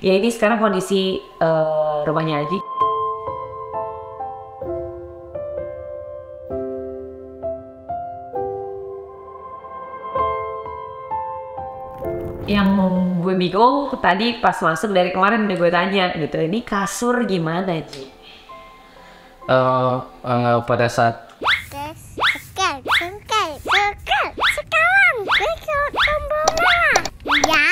Ya ini sekarang kondisi rumahnya Aji. Yang gue bingung tadi pas masuk dari kemarin udah gue tanya gitu, ini kasur gimana Ji? Pada saat sekarang gue ke tombol merah. Ya.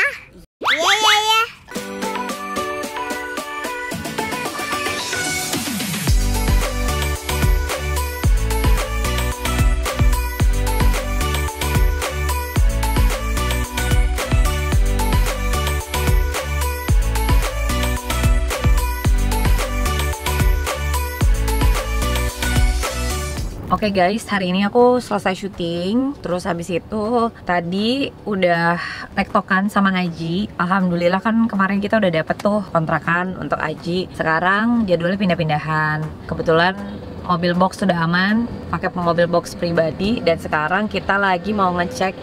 Oke guys, hari ini aku selesai syuting. Terus habis itu tadi udah tektokan sama Aji. Alhamdulillah kan kemarin kita udah dapet tuh kontrakan untuk Aji. Sekarang jadwalnya pindah-pindahan. Kebetulan mobil box sudah aman, pakai mobil box pribadi. Dan sekarang kita lagi mau ngecek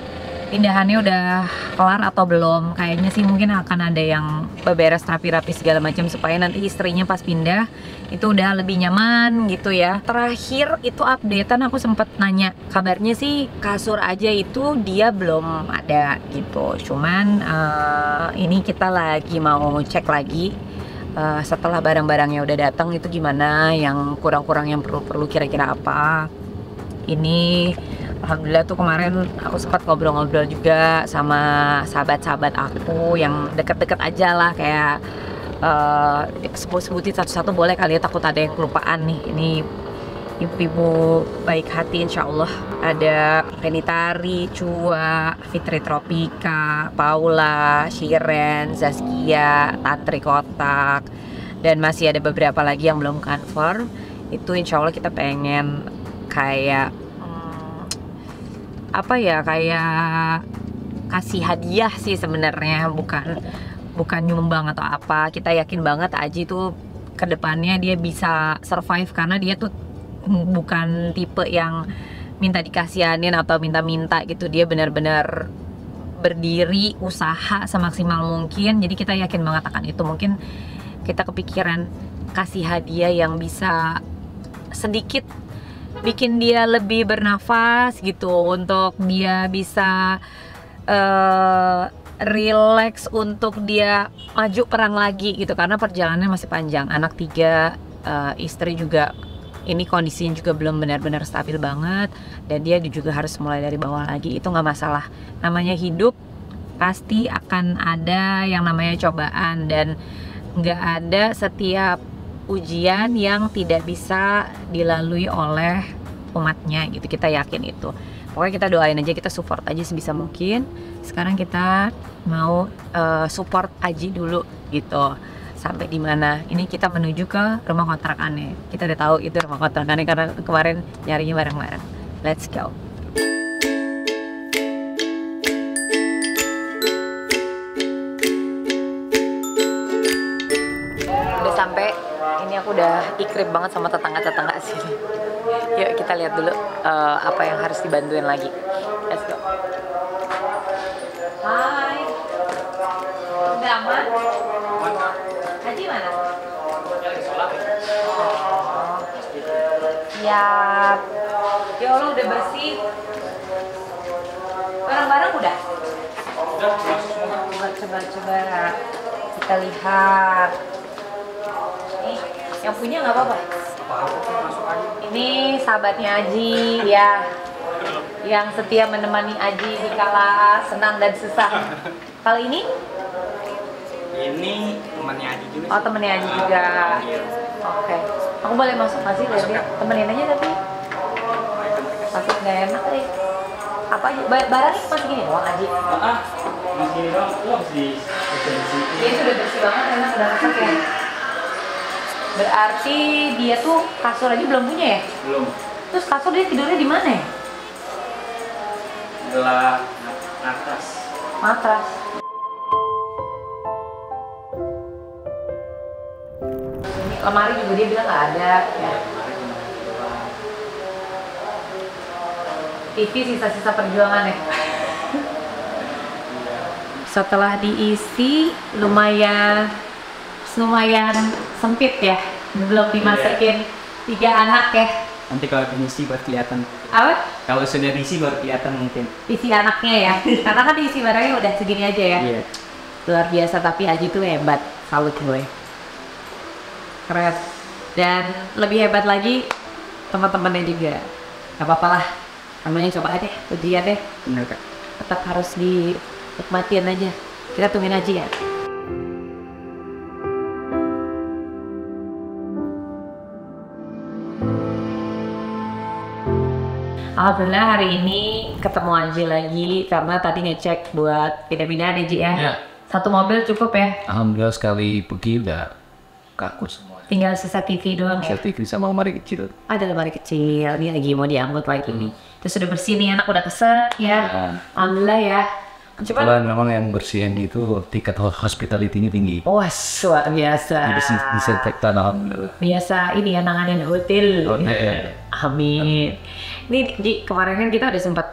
pindahannya udah kelar atau belum. Kayaknya sih mungkin akan ada yang beberes rapi-rapi segala macam supaya nanti istrinya pas pindah itu udah lebih nyaman gitu ya. Terakhir itu updatean aku sempet nanya, kabarnya sih kasur aja itu dia belum ada gitu. Cuman ini kita lagi mau cek lagi setelah barang-barangnya udah datang itu gimana, yang kurang-kurang, yang perlu kira-kira apa. Ini alhamdulillah tuh kemarin aku sempat ngobrol-ngobrol juga sama sahabat-sahabat aku yang deket-deket aja lah, kayak sebutin satu-satu boleh kali ya, takut ada yang kelupaan nih. Ini ibu-ibu baik hati insya Allah. Ada Renitari, Cua, Fitri Tropika, Paula, Shiren, Zaskia, Tantri Kotak, dan masih ada beberapa lagi yang belum confirm. Itu insya Allah kita pengen kayak apa ya, kayak kasih hadiah sih sebenarnya, bukan nyumbang atau apa. Kita yakin banget Aji tuh kedepannya dia bisa survive karena dia tuh bukan tipe yang minta dikasihanin atau minta-minta gitu. Dia benar-benar berdiri usaha semaksimal mungkin. Jadi kita yakin banget akan itu. Mungkin kita kepikiran kasih hadiah yang bisa sedikit bikin dia lebih bernafas gitu, untuk dia bisa relax, untuk dia maju perang lagi gitu, karena perjalanannya masih panjang. Anak 3, istri juga ini kondisinya juga belum benar-benar stabil banget, dan dia juga harus mulai dari bawah lagi. Itu nggak masalah, namanya hidup pasti akan ada yang namanya cobaan, dan nggak ada setiap ujian yang tidak bisa dilalui oleh umatnya gitu. Kita yakin itu. Pokoknya kita doain aja, kita support aja sebisa mungkin. Sekarang kita mau support Aji dulu gitu. Sampai di mana? Ini kita menuju ke rumah kontrakannya. Kita udah tahu itu rumah kontrakannya karena kemarin nyarinya bareng-bareng. Let's go. Udah sampai. Ini aku udah ikrip banget sama tetangga-tetangga sini. Yuk kita lihat dulu apa yang harus dibantuin lagi. Let's go. Hai. Udah aman? Haji mana? Oh. Siap. Ya Allah udah bersih. Barang-barang udah? udah masuk semua. Coba kita lihat. Yang punya nggak apa-apa. Ini sahabatnya Aji ya, yang setia menemani Aji di kala senang dan susah. Kalau ini? Ini temannya Aji juga. Oh, temennya Aji juga. Oke. Aku boleh masuk nggak sih? Lihat, temenin aja tapi masuk nggak enak deh. Apa aja? Barang masih gini doang Aji? Masih gini doang. Masih bersih. Dia sudah bersih banget, enak, sudah masak ya. Berarti dia tuh kasur aja belum punya ya? Belum. Terus kasur dia tidurnya di mana ya? Adalah matras. Matras. Ini lemari juga dia bilang nggak ada ya. TV sisa-sisa perjuangan ya. Setelah diisi lumayan lumayan sempit ya, belum dimasukin 3 anak ya. Nanti kalau diisi baru kelihatan. Apa? Kalau sudah diisi baru kelihatan mungkin. Isi anaknya ya, karena kan isi barangnya udah segini aja ya. Iya. Luar biasa, tapi Aji tuh hebat, salut gue. Keren. Dan lebih hebat lagi teman-temannya juga. Gak apa-apa lah, namanya coba aja, ujian deh. Bener Kak. Tetap harus dinikmatin aja. Kita tungguin aja ya. Alhamdulillah hari ini ketemu Aji lagi karena tadi ngecek buat pindah-pindahan ya Ji ya. Ya. Satu mobil cukup ya. Alhamdulillah sekali pergi udah kaku semua. Tinggal sisa TV doang ya. TV sama lemari kecil. Ada lemari kecil, ini lagi mau diangkut lagi nih. Terus udah bersih nih, anak udah pesen ya. Alhamdulillah ya. Coba. Kebetulan memang yang bersihin itu tingkat hospitality-nya tinggi. Oh, luar biasa. Disinfektan alhamdulillah. Biasa ini ya nanganin hotel. Hotel. Amin. Ini Ji, kemarin kan kita udah sempat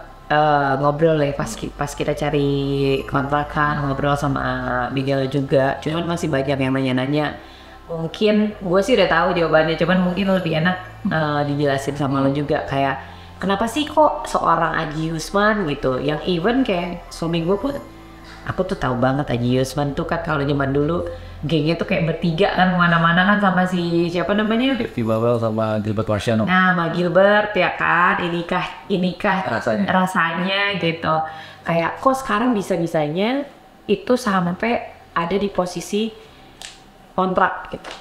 ngobrol ya pas kita cari kontrakan, ngobrol sama Miguel juga. Cuman masih banyak yang nanya-nanya. Mungkin gue sih udah tahu jawabannya, cuman mungkin lebih enak dijelasin sama lo juga kayak kenapa sih kok seorang Aji Yusman gitu, yang even kayak suami gue pun, aku tuh tahu banget Aji Yusman tuh kan kalau zaman dulu gengnya tuh kayak bertiga kan kemana-mana kan sama si siapa namanya? Devi Bawel sama Gilbert Marciano. Nah, sama Gilbert ya kan, inikah Rasanya. gitu. Kayak kok sekarang bisa-bisanya itu sampai ada di posisi kontrak gitu.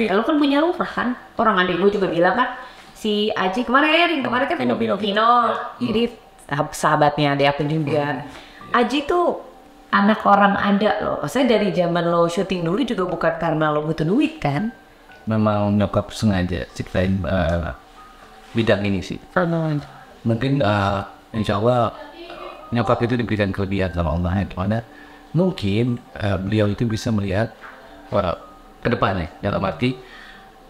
Lo kan punya rumah kan? Orang adik gue juga bilang kan, si Aji kemarin kan Vino. Jadi sahabatnya adik aku juga. Aji tuh anak orang ada loh. Maksudnya dari zaman lo syuting dulu juga bukan karena lo butuh duit kan? Memang nyokap sengaja ciptain bidang ini sih. Mungkin insya Allah nyokap itu diberikan kelebihan sama Allah. Karena mungkin beliau itu bisa melihat ke depannya. Dalam arti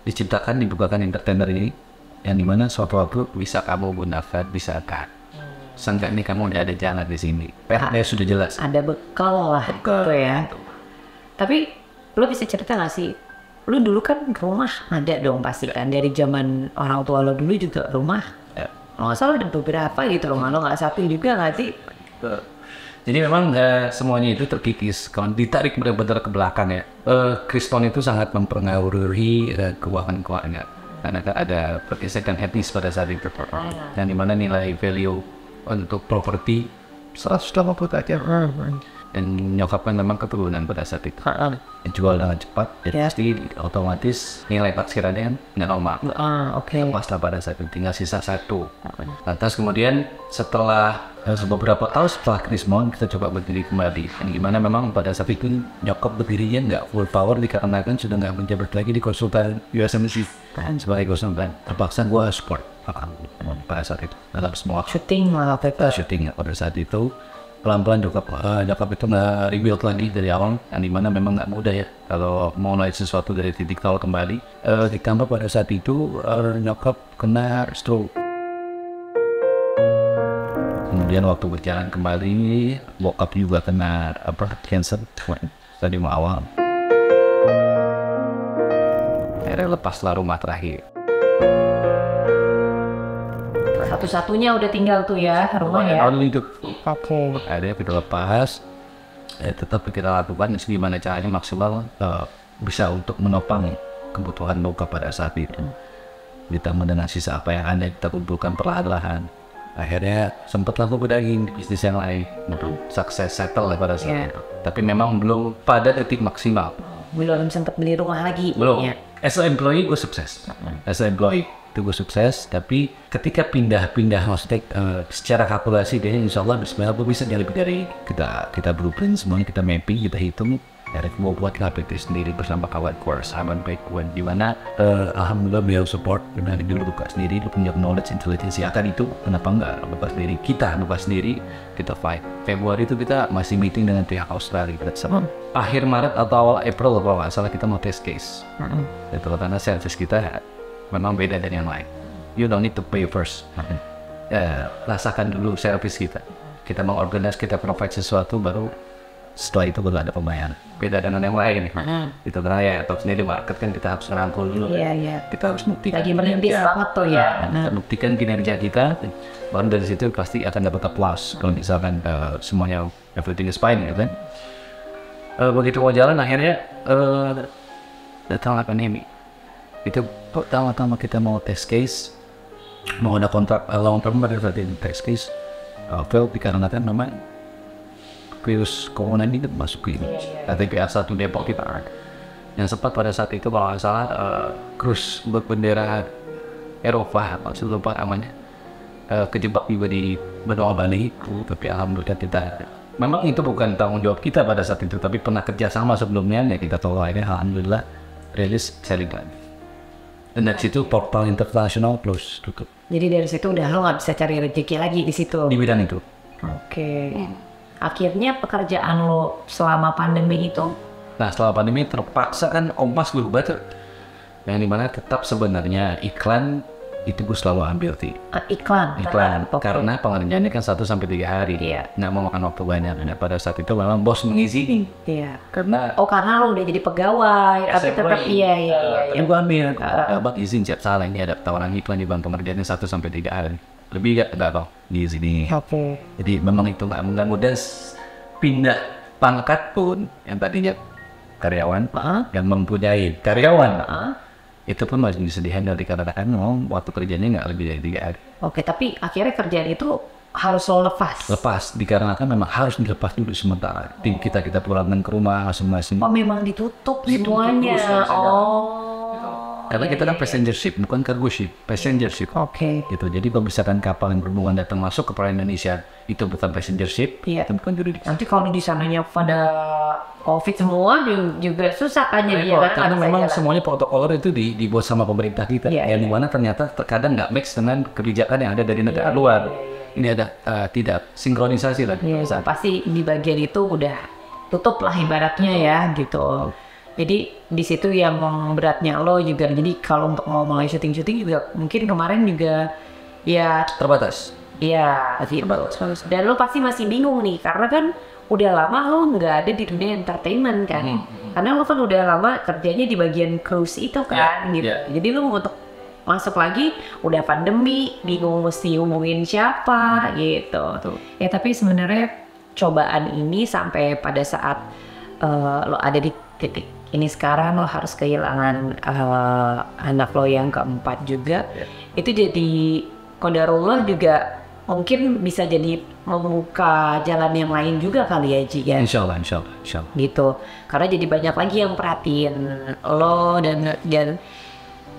dibukakan entertainer ini yang dimana suatu waktu bisa kamu gunakan, bisa kan. Seenggaknya kamu udah ada jalan di sini. PR-nya sudah jelas. Ada bekal lah gitu ya. Tapi lo bisa cerita nggak sih? Lo dulu kan rumah ada dong pasti kan, dari zaman orang tua lo dulu juga rumah. Nggak salah ada beberapa gitu, rumah lo nggak satu juga nggak sih? Jadi memang semuanya itu terkikis. Kalau ditarik benar-benar ke belakang ya, Kriston itu sangat mempengaruhi keuangan. Karena ada pergesekan etnis pada saat itu. Dan dimana nilai value untuk properti 180 aja. Dan nyokap kan memang keturunan pada saat itu. Jual dengan cepat, jadi pasti otomatis nilai taksirannya nggak normal. Paslah pada saat itu tinggal sisa 1. Lantas kemudian setelah beberapa tahun setelah Krismon kita coba berdiri kembali. Dan gimana memang pada saat itu nyokap berdirinya nggak full power dikarenakan sudah nggak menjabat lagi di konsultan USMC sebagai konsultan. Terpaksa gue support pada saat itu dalam semua Syuting malah syuting pada saat itu. Pelan-pelan nyokap itu nggak rebuild lagi dari awal, yang dimana memang nggak mudah ya kalau mau naik sesuatu dari titik nol kembali. Ditambah pada saat itu nyokap kena stroke. Kemudian waktu berjalan kembali, bokap juga kena cancer stadium awal. Akhirnya lepaslah rumah terakhir. Satu-satunya udah tinggal tuh ya rumah ya. Akhirnya kita lepas, tetap kita lakukan gimana caranya maksimal bisa untuk menopang kebutuhan bokap pada saat itu. Ditambah dengan sisa apa yang ada kita kumpulkan perlahan-lahan. Akhirnya sempat aku bedahin bisnis yang lain, sukses settle pada saat itu. Tapi memang belum pada titik maksimal. Belum sempat beli rumah lagi. Belum. Ya. As a employee gue sukses. As a employee itu gue sukses. Tapi ketika pindah maksudnya secara kalkulasi dia insya Allah gue bisa jadi lebih dari kita blueprint semuanya, kita mapping, kita hitung. Dari gue buat KPT sendiri bersama kawan gue, sahabat baik gue, di mana alhamdulillah beliau support. Karena dulu buka sendiri, lu punya knowledge, intelligence akan itu, kenapa enggak buka sendiri? Buka sendiri, kita fight. Februari itu kita masih meeting dengan pihak Australia. Sama akhir Maret atau awal April kalau nggak salah kita mau test case. Itu karena service kita memang beda dari yang lain. You don't need to pay first. Rasakan dulu service kita. Kita mengorganize, kita provide sesuatu baru setelah itu baru ada pembayaran. Beda dengan yang lain. Itu karena atau sendiri market kan kita harus merangkul dulu. Iya. Kita harus buktikan. Lagi merintis banget tuh ya. Kita buktikan kinerja kita, baru dari situ pasti akan dapat applause. Kalau misalkan semuanya everything is fine, gitu kan. Begitu mau jalan akhirnya datang pandemi. Itu pertama-tama kita mau test case, mau ada kontrak long term pada saat ini test case, fail dikarenakan memang virus corona ini masuk ke Indonesia. TPA 1 Depok kita yang sempat pada saat itu kalau nggak salah cruise berbendera Eropa, maksud lupa namanya, kejebak juga di benua Bali. Tapi alhamdulillah kita, memang itu bukan tanggung jawab kita pada saat itu, tapi pernah kerjasama sebelumnya ya kita tolak ini, alhamdulillah rilis selling lagi. Dan dari situ portal internasional close tutup. Jadi dari situ udah lo nggak bisa cari rezeki lagi di situ. Di bidang itu. Oke. Akhirnya pekerjaan lo selama pandemi itu? Nah setelah pandemi terpaksa kan ongkos berubah tuh. Yang dimana tetap sebenarnya iklan itu gue selalu ambil sih. Iklan? Karena pengerjaannya kan 1-3 hari. Iya. Nggak mau makan waktu banyak. Nah pada saat itu memang bos mengizini. Iya. Karena karena lo udah jadi pegawai, tapi tetap iya. Yang gue ambil, abang izin siap salah ini ada tawaran iklan di bank pengerjaannya 1-3 hari. Lebih nggak tahu di sini. Oke. Jadi memang itu nggak mengganggu dan pindah pangkat pun yang tadinya karyawan yang mempunyai karyawan itu pun masih bisa dihandle dikarenakan waktu kerjanya nggak lebih dari 3 hari. Oke, tapi akhirnya kerjaan itu harus lo lepas. Lepas dikarenakan memang harus dilepas dulu sementara. Tim kita pulangkan ke rumah masing-masing. Oh memang ditutup semuanya. Karena kita kan passenger ship, bukan cargo ship, passenger ship. Oke. Gitu. Jadi kalau misalkan kapal yang berhubungan datang masuk ke perairan Indonesia, itu bukan passenger ship, Iya. itu bukan juridiksi. Nanti kalau di sananya pada COVID semua juga susah kan jadi Karena memang semuanya protokoler itu dibuat sama pemerintah kita, Iya, yang dimana ternyata terkadang nggak mix dengan kebijakan yang ada dari negara luar. Ini ada tidak sinkronisasi lah. Iya, pasti di bagian itu udah tutup lah ibaratnya ya gitu. Jadi di situ yang beratnya lo juga. Jadi kalau untuk mau mulai syuting juga mungkin kemarin juga ya Terbatas. iya terbatas. Dan lo pasti masih bingung nih karena kan udah lama lo nggak ada di dunia entertainment kan. Karena lo kan udah lama kerjanya di bagian cruise itu kan gitu. Jadi lo untuk masuk lagi udah pandemi, bingung mesti hubungin siapa gitu. Ya tapi sebenarnya cobaan ini sampai pada saat lo ada di titik ini sekarang, lo harus kehilangan anak lo yang keempat juga. Itu jadi qadarullah juga mungkin bisa jadi membuka jalan yang lain juga kali ya Ji ya. Insya Allah. Gitu. Karena jadi banyak lagi yang perhatiin lo dan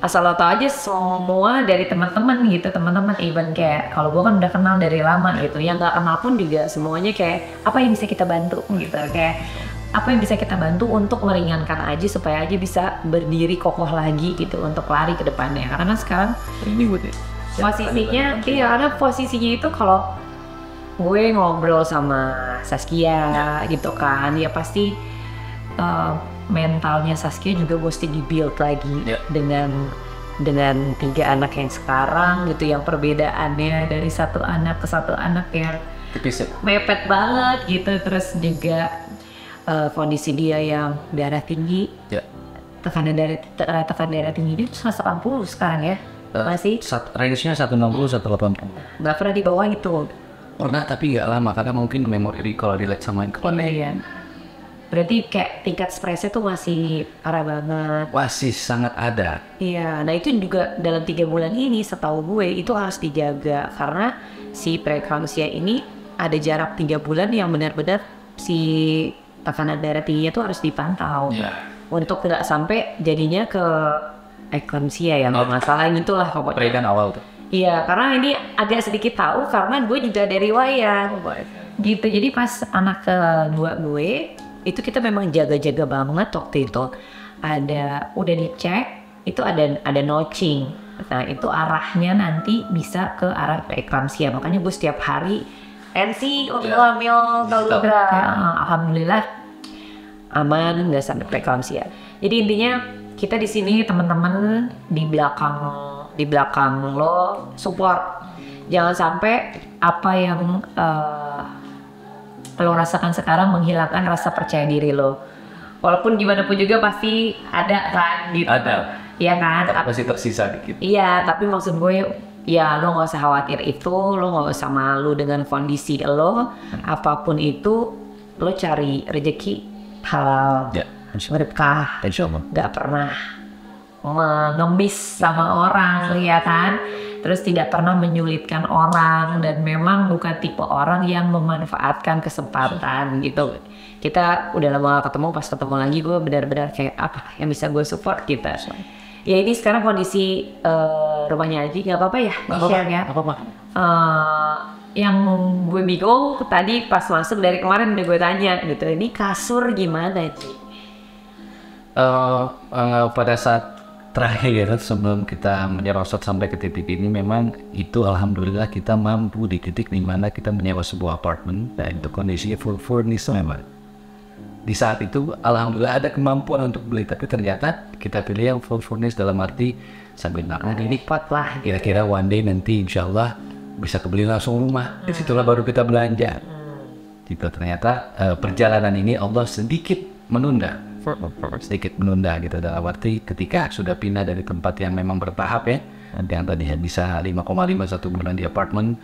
asal lo tau aja semua dari teman-teman gitu, teman-teman even kayak kalau gue kan udah kenal dari lama gitu, yang nggak kenal pun juga semuanya kayak apa yang bisa kita bantu gitu, kayak apa yang bisa kita bantu untuk meringankan Aji supaya Aji bisa berdiri kokoh lagi gitu untuk lari ke depannya. Karena sekarang Ini buat posisinya karena posisinya itu kalau gue ngobrol sama Saskia gitu kan, ya pasti mentalnya Saskia juga mesti di-build lagi dengan 3 anak yang sekarang gitu, yang perbedaannya dari satu anak ke satu anak yang mepet banget gitu. Terus juga kondisi dia yang darah tinggi, tekanan darah tinggi dia 180 sekarang ya, masih range-nya 160 180. nggak pernah di bawah itu. Pernah tapi nggak lama karena mungkin memori kalau dilihat sama Iya. Berarti kayak tingkat stresnya tuh masih parah banget. masih sangat ada. Iya, nah itu juga dalam 3 bulan ini setahu gue itu harus dijaga karena si preeklamsia ini ada jarak 3 bulan yang benar-benar si tekanan darah tingginya tuh harus dipantau untuk tidak sampai jadinya ke eklamsia ya, kalau masalahin itulah pokoknya. Peredaran awal tuh. Iya, karena ini agak sedikit tahu karena gue juga dari riwayat gitu. Jadi pas anak kedua gue itu kita memang jaga-jaga banget waktu itu. Udah dicek itu ada notching. Nah itu arahnya nanti bisa ke arah preeklamsia. Makanya gue setiap hari NC untuk hamil alhamdulillah aman, nggak sampai preeklamsia. Jadi intinya kita di sini teman-teman di belakang lo support. Jangan sampai apa yang lo rasakan sekarang menghilangkan rasa percaya diri lo. Walaupun gimana pun juga pasti ada kan gitu. Ada. Iya kan? Masih tersisa dikit. Iya, tapi maksud gue ya lo nggak usah khawatir itu, lo nggak usah malu dengan kondisi lo, apapun itu lo cari rezeki halal, Ya, berkah, insya Allah. nggak pernah mengemis sama orang, ya kan? Terus tidak pernah menyulitkan orang dan memang bukan tipe orang yang memanfaatkan kesempatan gitu. Kita udah lama ketemu, pas ketemu lagi gue benar-benar kayak apa yang bisa gue support kita. Ya ini sekarang kondisi rumahnya Aji, nggak apa-apa ya, share ya. Apa-apa. Yang gue bingung tadi pas masuk dari kemarin udah gue tanya gitu, ini kasur gimana Ji? Pada saat terakhir sebelum kita menyerosot sampai ke titik ini, memang itu alhamdulillah kita mampu di titik di mana kita menyewa sebuah apartemen dan itu kondisinya full furnished memang. Di saat itu alhamdulillah ada kemampuan untuk beli, tapi ternyata kita pilih yang full furnished dalam arti sambil ini Pot lah. kira-kira one day nanti insya Allah bisa kebeli langsung rumah. Disitulah baru kita belanja. Gitu ternyata perjalanan ini Allah sedikit menunda gitu, dalam arti ketika sudah pindah dari tempat yang memang bertahap ya, yang tadi bisa 5,5 1 bulan di apartemen,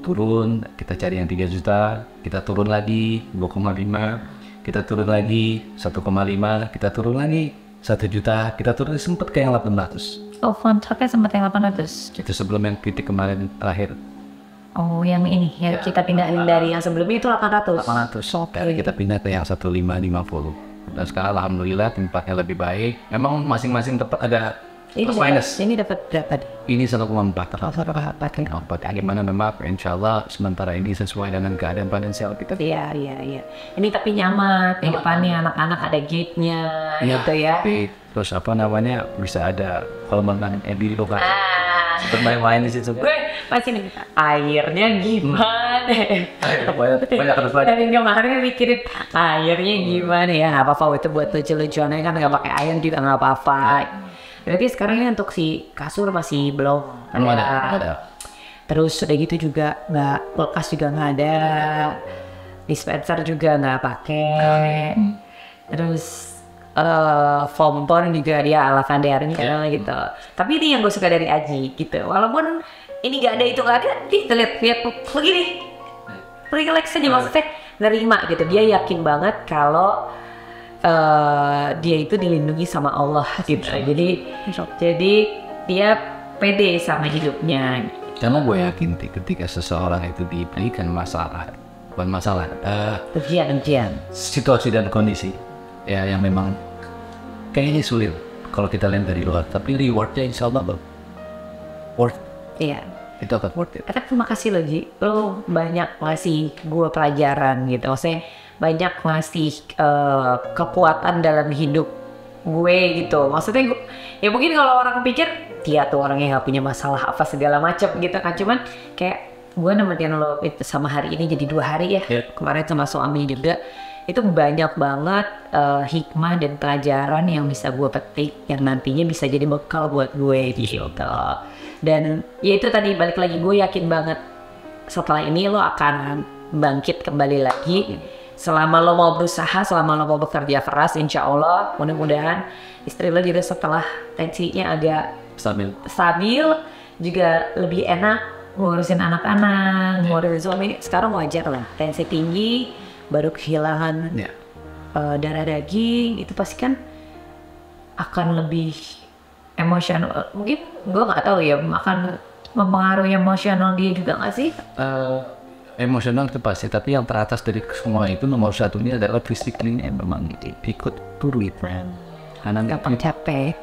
turun kita cari yang 3 juta, kita turun lagi 2,5, kita turun lagi 1,5, kita turun lagi 1 juta, kita turun sempet ke yang 800. Oh, kontraknya sempat yang 800. Itu sebelum yang titik kemarin terakhir. Oh, yang ini ya, kita pindahin dari yang sebelumnya itu 800. 800. Dari kita pindah ke yang 1550. Dan sekarang alhamdulillah tempatnya lebih baik. Memang masing-masing tempat ada plus minus. Ini dapat berapa? Ini 1,4. Gimana memang insya Allah sementara ini sesuai dengan keadaan finansial kita. Iya. Ini tapi nyaman. Di depannya anak-anak ada gate-nya gitu ya. Terus apa namanya, bisa ada kolam renang di lokasi. Bermain-main di situ. Gue pasti nih, airnya gimana? Banyak harus banyak. Dari kemarin mikirin airnya gimana ya, nggak apa-apa itu buat lucu-lucuannya kan, nggak pakai air juga nggak apa-apa. Berarti sekarang ini untuk si kasur masih belum ada. Terus udah gitu juga nggak, kulkas juga nggak ada, dispenser juga nggak pakai. Terus foam tone juga dia ala Kandean gitu. Tapi ini yang gue suka dari Aji gitu. Walaupun ini nggak ada itu nggak ada, lihat begini, relax aja, maksudnya nerima gitu. Dia yakin banget kalau dia itu dilindungi sama Allah gitu. Jadi dia pede sama hidupnya. Karena gue yakin ketika seseorang itu diberikan masalah, bukan masalah, ujian, situasi dan kondisi ya yang memang kayaknya sulit kalau kita lihat dari luar, tapi rewardnya insya Allah worth. Iya. Itu akan worth it. Tapi terima kasih loh Ji, lo banyak ngasih gue pelajaran gitu, maksudnya banyak ngasih kekuatan dalam hidup gue gitu. Maksudnya gue, ya mungkin kalau orang pikir dia tuh orangnya nggak punya masalah apa segala macam gitu kan, cuman kayak gue nemenin lo itu sama hari ini jadi 2 hari ya. Kemarin sama suami juga. Itu banyak banget hikmah dan pelajaran yang bisa gue petik yang nantinya bisa jadi bekal buat gue gitu. Dan ya itu tadi, balik lagi, gue yakin banget setelah ini lo akan bangkit kembali lagi. Selama lo mau berusaha, selama lo mau bekerja keras, insya Allah mudah-mudahan istri lo juga setelah tensinya agak stabil juga lebih enak ngurusin anak-anak, ngurusin suami. Sekarang wajar lah, tensi tinggi baru kehilangan darah daging, itu pasti kan akan lebih emosional. Mungkin gue nggak tahu ya, akan mempengaruhi emosional dia juga nggak sih? Emosional itu pasti, tapi yang teratas dari semua itu nomor satunya adalah fisiknya memang ikut turun, karena gampang capek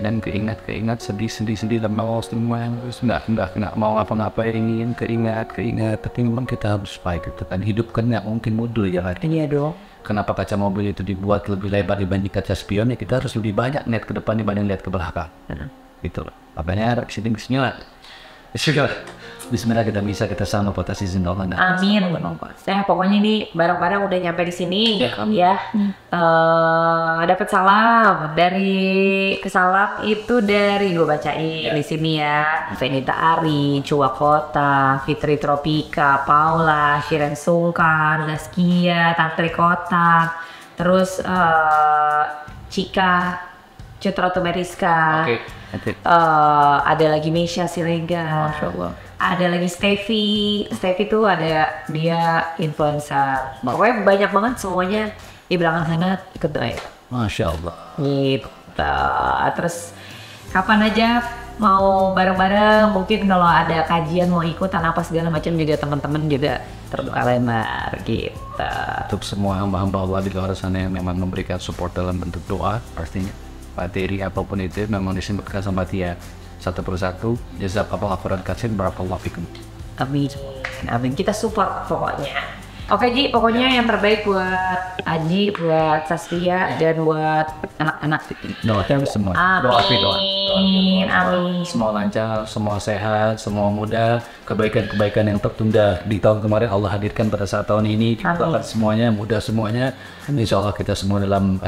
dan keingat sedih dan mau semua yang terus nggak mau ngapa-ngapain, keingat, tapi memang kita harus fight gitu kan. Hidup kan nggak mungkin mundur ya kan. Iya dong. Kenapa kaca mobil itu dibuat lebih lebar dibanding kaca spion ya, kita harus lebih banyak lihat ke depan dibanding lihat ke belakang. Gitu loh. Makanya kesini lah Bismillah kita bisa kita sama pada izin Allah. Amin. Pokoknya ini barang-barang udah nyampe di sini ya. Dapat salam dari kesalam itu dari gue bacain di sini ya. Venita Ari, Cua Kota, Fitri Tropika, Paula, Shiren Sungkar, Gaskia, Tantri Kota, terus Cika, Citra Tumeriska. Ada lagi Mesha Siregar. Masya Allah. Ada lagi Steffi tuh ada dia influencer. Pokoknya banyak banget semuanya di belakang sana ikut doa. Masya Allah. Gitu. Terus kapan aja mau bareng-bareng, mungkin kalau ada kajian mau ikutan apa segala macam juga teman-teman juga terbuka lebar gitu. Untuk semua hamba-hamba Allah di luar sana yang memang memberikan support dalam bentuk doa, pastinya materi apapun itu memang disebutkan sama dia satu persatu. Jazakallahu khairan katsiran, barakallahu fikum. Amin. Amin. Kita support pokoknya. Oke Ji, pokoknya yang terbaik buat Aji, buat Saskia, dan buat anak-anak. Doakan semua. Amin. Amin. Semua lancar, semua sehat, semua mudah. Kebaikan-kebaikan yang tertunda di tahun kemarin Allah hadirkan pada saat tahun ini. Dibukakan semuanya, mudah semuanya. Insya Allah kita semua dalam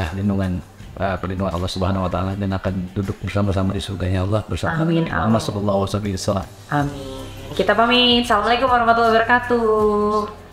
perlindungan Allah Subhanahu Wa Taala dan akan duduk bersama-sama di surganya Allah bersama. Amin. Muhammad sallallahu alaihi wasallam. Amin. Kita pamit. Assalamualaikum warahmatullahi wabarakatuh.